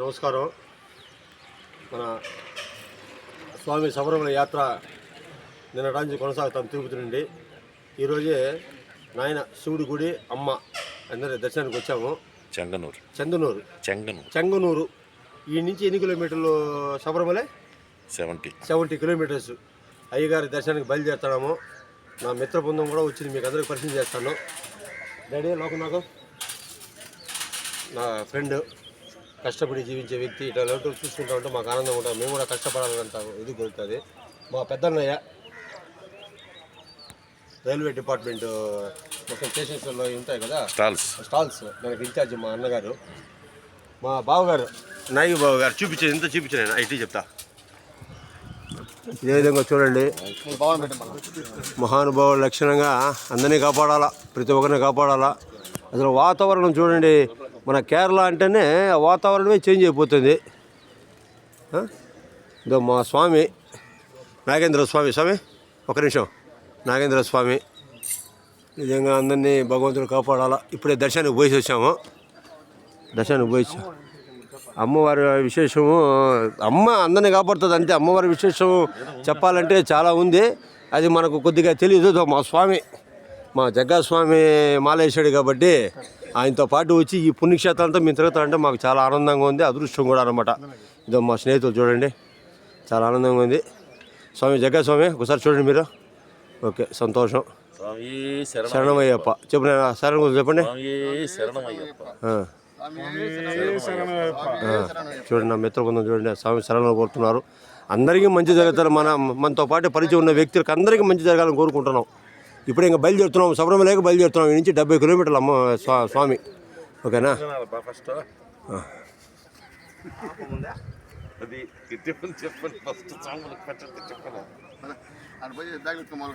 నమస్కారం. మన స్వామి శబరిమల యాత్ర నిన్న నుంచి కొనసాగుతాం తిరుపతి నుండి. ఈరోజే నాయన శివుడి గుడి అమ్మ అందరి దర్శనానికి వచ్చాము. చెంగనూరు ఈ నుంచి ఎన్ని కిలోమీటర్లు శబరిమల? 70 కిలోమీటర్స్. అయ్యగారి దర్శనానికి బయలుదేరుతున్నాము. నా మిత్ర బృందం కూడా వచ్చింది, మీకు అందరికి పరిచయం చేస్తాను. డాడీ నాకు నా ఫ్రెండ్, కష్టపడి జీవించే వ్యక్తి. ఇట్లా చూసుకుంటా ఉంటే మాకు ఆనందంగా ఉంటాం. మేము కూడా కష్టపడాలంట ఇది దొరుకుతుంది. మా పెద్దన్నయ్య రైల్వే డిపార్ట్మెంట్ మొత్తం స్టేషన్స్లో ఉంటాయి కదా స్టాల్స్, దానికి ఇన్ఛార్జ్ మా అన్నగారు. మా బావగారు నాయకు బావగారు చూపించేది ఇంత చూపించాను ఐటీ చెప్తా. ఇదే విధంగా చూడండి, మహానుభావుల లక్షణంగా అందరినీ కాపాడాలా, ప్రతి ఒక్కరిని కాపాడాలా. అసలు వాతావరణం చూడండి, మన కేరళ అంటేనే వాతావరణమే చేంజ్ అయిపోతుంది. ఇదో మా స్వామి నాగేంద్ర స్వామి ఒక నిమిషం. నాగేంద్ర స్వామి నిజంగా అందరినీ భగవంతుడు కాపాడాలా. ఇప్పుడే దర్శనానికి పోయి వచ్చాము. అమ్మవారి విశేషము, అమ్మ అందరినీ కాపాడుతుంది అంతే. అమ్మవారి విశేషం చెప్పాలంటే చాలా ఉంది, అది మనకు కొద్దిగా తెలియదు. మా స్వామి, మా జగ్గా స్వామి మాలేశాడు కాబట్టి ఆయనతో పాటు వచ్చి ఈ పుణ్యక్షేత్రంతో మేము తిరుగుతామంటే మాకు చాలా ఆనందంగా ఉంది, అదృష్టం కూడా అనమాట. ఇదో మా స్నేహితులు చూడండి, చాలా ఆనందంగా ఉంది. స్వామి జగ్గా స్వామి ఒకసారి చూడండి మీరు. ఓకే, సంతోషం. శరణమయ్యప్ప చెప్పండి, శరణం చెప్పండి. చూడండి, నా మిత్ర బృందం చూడండి, స్వామి శరణం కోరుతున్నారు. అందరికీ మంచి జరుగుతారు. మనతో పాటు పరిచయం ఉన్న వ్యక్తులకు అందరికీ మంచి జరగాలని కోరుకుంటున్నాం. ఇప్పుడు ఇంకా బయలుదేరుతున్నాం, శబరిమలకి బయలుదేరుతున్నాం. ఈ నుంచి 70 కిలోమీటర్లు అమ్మ స్వామి. ఓకేనా?